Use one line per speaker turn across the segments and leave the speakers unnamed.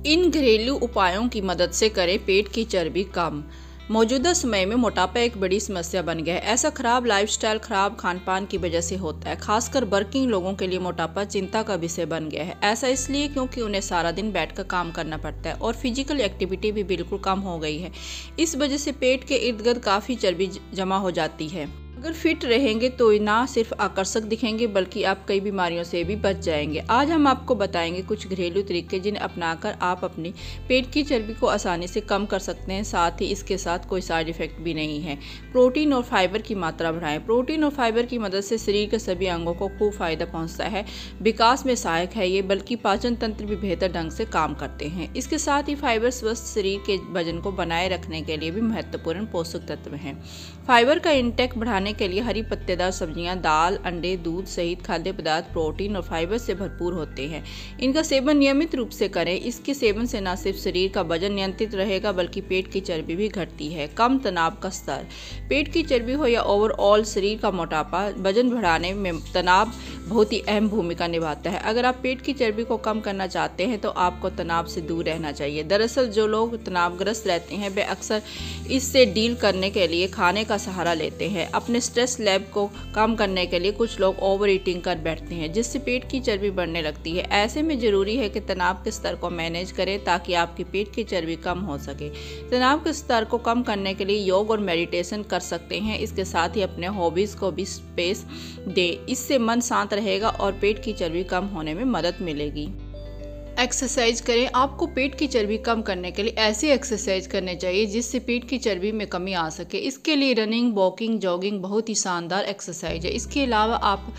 इन घरेलू उपायों की मदद से करें पेट की चर्बी कम। मौजूदा समय में मोटापा एक बड़ी समस्या बन गया है। ऐसा खराब लाइफस्टाइल, खराब खान पान की वजह से होता है। खासकर वर्किंग लोगों के लिए मोटापा चिंता का विषय बन गया है। ऐसा इसलिए क्योंकि उन्हें सारा दिन बैठकर काम करना पड़ता है और फिजिकल एक्टिविटी भी बिल्कुल कम हो गई है। इस वजह से पेट के इर्द गिर्द काफ़ी चर्बी जमा हो जाती है। अगर फिट रहेंगे तो ना सिर्फ आकर्षक दिखेंगे बल्कि आप कई बीमारियों से भी बच जाएंगे। आज हम आपको बताएंगे कुछ घरेलू तरीके जिन्हें अपनाकर आप अपनी पेट की चर्बी को आसानी से कम कर सकते हैं। साथ ही इसके साथ कोई साइड इफेक्ट भी नहीं है। प्रोटीन और फाइबर की मात्रा बढ़ाएं। प्रोटीन और फाइबर की मदद से शरीर के सभी अंगों को खूब फायदा पहुंचता है। विकास में सहायक है ये, बल्कि पाचन तंत्र भी बेहतर ढंग से काम करते हैं। इसके साथ ही फाइबर स्वस्थ शरीर के वजन को बनाए रखने के लिए भी महत्वपूर्ण पोषक तत्व हैं। फाइबर का इंटेक बढ़ाने के लिए हरी पत्तेदार सब्जियां, दाल, अंडे, दूध सहित खाद्य पदार्थ प्रोटीन और फाइबर से भरपूर होते हैं। इनका सेवन नियमित रूप से करें। इसके सेवन से न सिर्फ शरीर का वजन नियंत्रित रहेगा बल्कि पेट की चर्बी भी घटती है। कम तनाव का स्तर। पेट की चर्बी हो या ओवरऑल शरीर का मोटापा, वजन बढ़ाने में तनाव बहुत ही अहम भूमिका निभाता है। अगर आप पेट की चर्बी को कम करना चाहते हैं तो आपको तनाव से दूर रहना चाहिए। दरअसल जो लोग तनावग्रस्त रहते हैं वे अक्सर इससे डील करने के लिए खाने का सहारा लेते हैं। अपने स्ट्रेस लेवल को कम करने के लिए कुछ लोग ओवर ईटिंग कर बैठते हैं जिससे पेट की चर्बी बढ़ने लगती है। ऐसे में जरूरी है कि तनाव के स्तर को मैनेज करें ताकि आपकी पेट की चर्बी कम हो सके। तनाव के स्तर को कम करने के लिए योग और मेडिटेशन कर सकते हैं। इसके साथ ही अपने हॉबीज को भी स्पेस दें। इससे मन शांत रहेगा और पेट की चर्बी कम होने में मदद मिलेगी। एक्सरसाइज करें। आपको पेट की चर्बी कम करने के लिए ऐसे एक्सरसाइज करने चाहिए जिससे पेट की चर्बी में कमी आ सके। इसके लिए रनिंग, वॉकिंग, जॉगिंग बहुत ही शानदार एक्सरसाइज है। इसके अलावा आप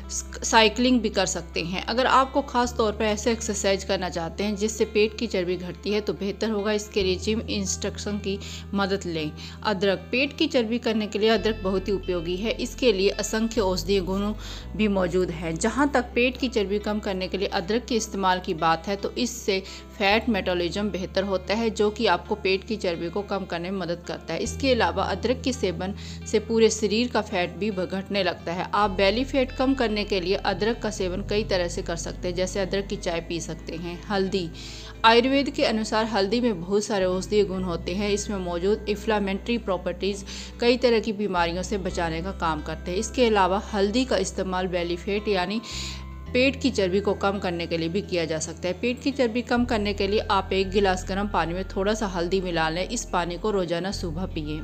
साइकिलिंग भी कर सकते हैं। अगर आपको खास तौर पर ऐसे एक्सरसाइज करना चाहते हैं जिससे पेट की चर्बी घटती है तो बेहतर होगा इसके लिए जिम इंस्ट्रक्शन की मदद लें। अदरक। पेट की चर्बी करने के लिए अदरक बहुत ही उपयोगी है। इसके लिए असंख्य औषधीय गुण भी मौजूद हैं। जहाँ तक पेट की चर्बी कम करने के लिए अदरक के इस्तेमाल की बात है तो इससे फैट मेटाबॉलिज्म बेहतर होता है जो कि आपको पेट की चर्बी को कम करने में मदद करता है। इसके अलावा अदरक के सेवन से पूरे शरीर का फैट भी घटने लगता है। आप बेली फैट कम करने के लिए अदरक का सेवन कई तरह से कर सकते हैं, जैसे अदरक की चाय पी सकते हैं। हल्दी। आयुर्वेद के अनुसार हल्दी में बहुत सारे औषधीय गुण होते हैं। इसमें मौजूद इन्फ्लेमेटरी प्रॉपर्टीज कई तरह की बीमारियों से बचाने का काम करते हैं। इसके अलावा हल्दी का इस्तेमाल बेली फैट यानी पेट की चर्बी को कम करने के लिए भी किया जा सकता है। पेट की चर्बी कम करने के लिए आप 1 गिलास गर्म पानी में थोड़ा सा हल्दी मिला लें। इस पानी को रोजाना सुबह पिएं।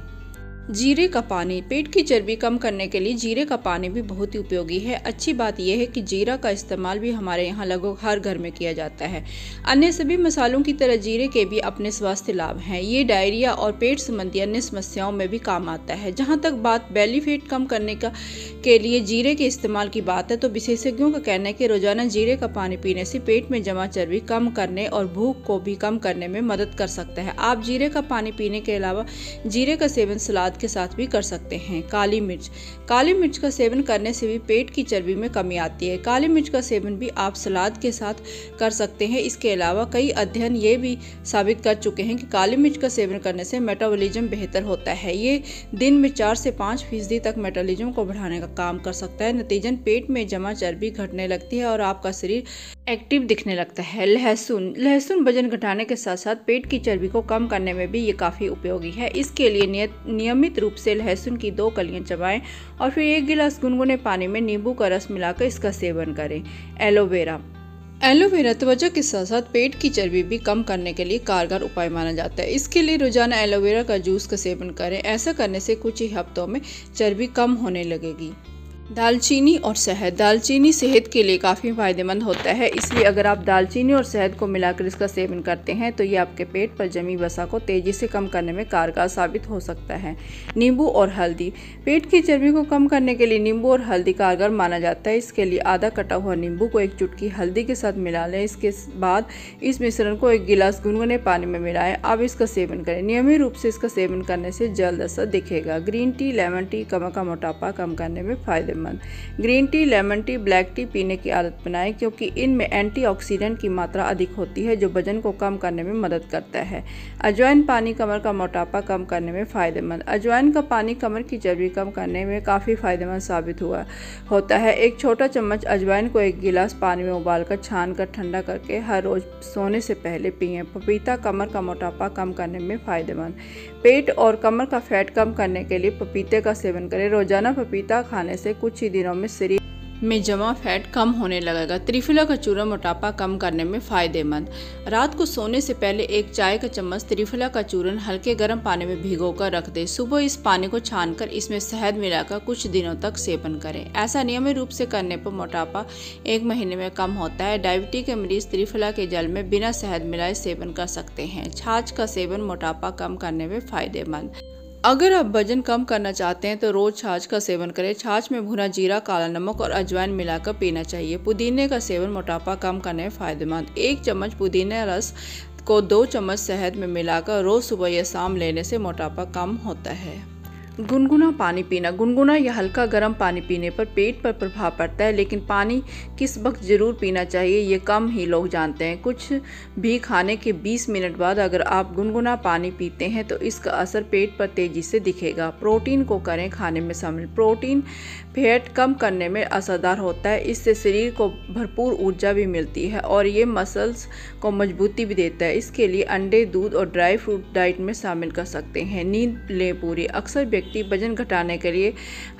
जीरे का पानी। पेट की चर्बी कम करने के लिए जीरे का पानी भी बहुत ही उपयोगी है। अच्छी बात यह है कि जीरा का इस्तेमाल भी हमारे यहाँ लगभग हर घर में किया जाता है। अन्य सभी मसालों की तरह जीरे के भी अपने स्वास्थ्य लाभ हैं। ये डायरिया और पेट संबंधी अन्य समस्याओं में भी काम आता है। जहाँ तक बात बेली फैट कम करने के लिए जीरे के इस्तेमाल की बात है तो विशेषज्ञों का कहना है कि रोजाना जीरे का पानी पीने से पेट में जमा चर्बी कम करने और भूख को भी कम करने में मदद कर सकता है। आप जीरे का पानी पीने के अलावा जीरे का सेवन सलाद के साथ भी कर सकते हैं। काली मिर्च। काली मिर्च का सेवन करने से भी पेट की चर्बी में कमी आती है। काली मिर्च का सेवन भी आप सलाद के साथ कर सकते हैं। इसके अलावा कई अध्ययन ये भी साबित कर चुके हैं कि काली मिर्च का सेवन करने से मेटाबॉलिज्म बेहतर होता है। ये दिन में 4 से 5% तक मेटाबॉलिज्म को बढ़ाने का काम कर सकता है। नतीजन पेट में जमा चर्बी घटने लगती है और आपका शरीर एक्टिव दिखने लगता है। लहसुन। लहसुन वजन घटाने के साथ साथ पेट की चर्बी को कम करने में भी ये काफ़ी उपयोगी है। इसके लिए नियमित रूप से लहसुन की 2 कलियां चबाएं और फिर 1 गिलास गुनगुने पानी में नींबू का रस मिलाकर इसका सेवन करें। एलोवेरा। एलोवेरा त्वचा के साथ साथ पेट की चर्बी भी कम करने के लिए कारगर उपाय माना जाता है। इसके लिए रोजाना एलोवेरा का जूस का सेवन करें। ऐसा करने से कुछ ही हफ्तों में चर्बी कम होने लगेगी। दालचीनी और शहद। दालचीनी सेहत के लिए काफ़ी फायदेमंद होता है, इसलिए अगर आप दालचीनी और शहद को मिलाकर इसका सेवन करते हैं तो ये आपके पेट पर जमी वसा को तेज़ी से कम करने में कारगर साबित हो सकता है। नींबू और हल्दी। पेट की चर्बी को कम करने के लिए नींबू और हल्दी कारगर माना जाता है। इसके लिए आधा कटा हुआ नींबू को 1 चुटकी हल्दी के साथ मिला लें। इसके बाद इस मिश्रण को 1 गिलास गुनगुने पानी में मिलाएं। अब इसका सेवन करें। नियमित रूप से इसका सेवन करने से जल्द असर दिखेगा। ग्रीन टी, लेमन टी कमर का मोटापा कम करने में फायदेमंद फ़ायदेमंद। Green tea, lemon tea, black T पीने की आदत बनाएं क्योंकि इनमें एंटीऑक्सीडेंट की मात्रा अधिक होती है जो वजन को कम करने में मदद करता है। अजवाइन पानी कमर का मोटापा कम करने में फ़ायदेमंद। अजवाइन का पानी कमर की चर्बी कम करने में काफ़ी फ़ायदेमंद साबित होता है। एक छोटा चम्मच अजवाइन को एक गिलास पानी में उबालकर छानकर ठंडा करके हर रोज़ सोने से पहले पिएं। पपीता कमर का मोटापा कम करने में फ़ायदेमंद। पेट और कमर का फैट कम करने के लिए पपीते का सेवन करें। रोजाना पपीता खाने से कुछ ही दिनों में शरीर में जमा फैट कम होने लगेगा। त्रिफला का चूर्ण मोटापा कम करने में फ़ायदेमंद। रात को सोने से पहले एक चाय का चम्मच त्रिफला का चूर्ण हल्के गर्म पानी में भिगोकर रख दें। सुबह इस पानी को छानकर इसमें शहद मिलाकर कुछ दिनों तक सेवन करें। ऐसा नियमित रूप से करने पर मोटापा 1 महीने में कम होता है। डायबिटीज के मरीज त्रिफला के जल में बिना शहद मिलाए सेवन कर सकते हैं। छाछ का सेवन मोटापा कम करने में फ़ायदेमंद। अगर आप वजन कम करना चाहते हैं तो रोज़ छाछ का सेवन करें। छाछ में भुना जीरा, काला नमक और अजवाइन मिलाकर पीना चाहिए। पुदीने का सेवन मोटापा कम करने में फ़ायदेमंद। 1 चम्मच पुदीना रस को 2 चम्मच शहद में मिलाकर रोज़ सुबह या शाम लेने से मोटापा कम होता है। गुनगुना पानी पीना। गुनगुना या हल्का गर्म पानी पीने पर पेट पर प्रभाव पड़ता है, लेकिन पानी किस वक्त ज़रूर पीना चाहिए ये कम ही लोग जानते हैं। कुछ भी खाने के 20 मिनट बाद अगर आप गुनगुना पानी पीते हैं तो इसका असर पेट पर तेज़ी से दिखेगा। प्रोटीन को करें खाने में शामिल। प्रोटीन फैट कम करने में असरदार होता है। इससे शरीर को भरपूर ऊर्जा भी मिलती है और ये मसल्स को मजबूती भी देता है। इसके लिए अंडे, दूध और ड्राई फ्रूट डाइट में शामिल कर सकते हैं। नींद लें पूरी। अक्सर व्यक्ति वजन घटाने के लिए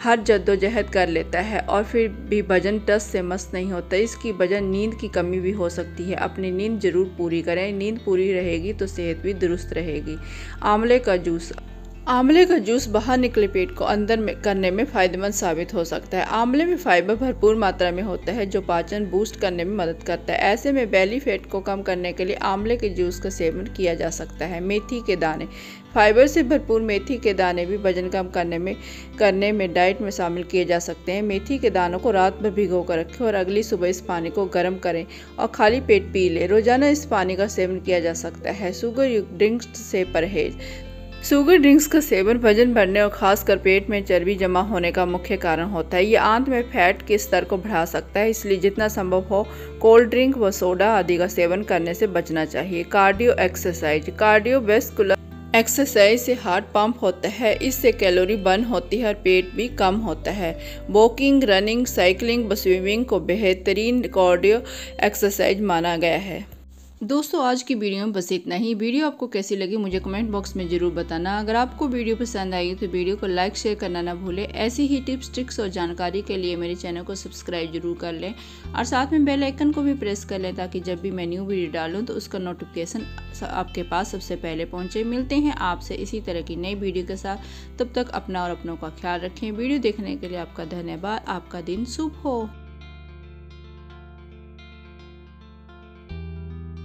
हर जद्दोजहद कर लेता है और फिर भी वजन टस से मस नहीं होता। इसकी वजह नींद की कमी भी हो सकती है। अपनी नींद जरूर पूरी करें। नींद पूरी रहेगी तो सेहत भी दुरुस्त रहेगी। आंवले का जूस। आंवले का जूस बाहर निकले पेट को अंदर में करने में फ़ायदेमंद साबित हो सकता है। आंवले में फाइबर भरपूर मात्रा में होता है जो पाचन बूस्ट करने में मदद करता है। ऐसे में बेली फैट को कम करने के लिए आंवले के जूस का सेवन किया जा सकता है। मेथी के दाने। फाइबर से भरपूर मेथी के दाने भी वजन कम करने में डाइट में शामिल किए जा सकते हैं। मेथी के दानों को रात भर भिगो कर रखें और अगली सुबह इस पानी को गर्म करें और खाली पेट पी लें। रोजाना इस पानी का सेवन किया जा सकता है। शुगर युक्त ड्रिंक्स से परहेज। शुगर ड्रिंक्स का सेवन वजन बढ़ने और खासकर पेट में चर्बी जमा होने का मुख्य कारण होता है। ये आंत में फैट के स्तर को बढ़ा सकता है, इसलिए जितना संभव हो कोल्ड ड्रिंक व सोडा आदि का सेवन करने से बचना चाहिए। Cardio exercise. कार्डियोवैस्कुलर एक्सरसाइज से हार्ट पंप होता है, इससे कैलोरी बर्न होती है और पेट भी कम होता है। वॉकिंग, रनिंग, साइकिलिंग व स्विमिंग को बेहतरीन कार्डियो एक्सरसाइज माना गया है। दोस्तों आज की वीडियो में बस इतना ही। वीडियो आपको कैसी लगी मुझे कमेंट बॉक्स में ज़रूर बताना। अगर आपको वीडियो पसंद आई तो वीडियो को लाइक शेयर करना ना भूलें। ऐसी ही टिप्स, ट्रिक्स और जानकारी के लिए मेरे चैनल को सब्सक्राइब जरूर कर लें और साथ में बेल आइकन को भी प्रेस कर लें ताकि जब भी मैं न्यू वीडियो डालूँ तो उसका नोटिफिकेशन आपके पास सबसे पहले पहुँचे। मिलते हैं आपसे इसी तरह की नई वीडियो के साथ। तब तक अपना और अपनों का ख्याल रखें। वीडियो देखने के लिए आपका धन्यवाद। आपका दिन शुभ हो।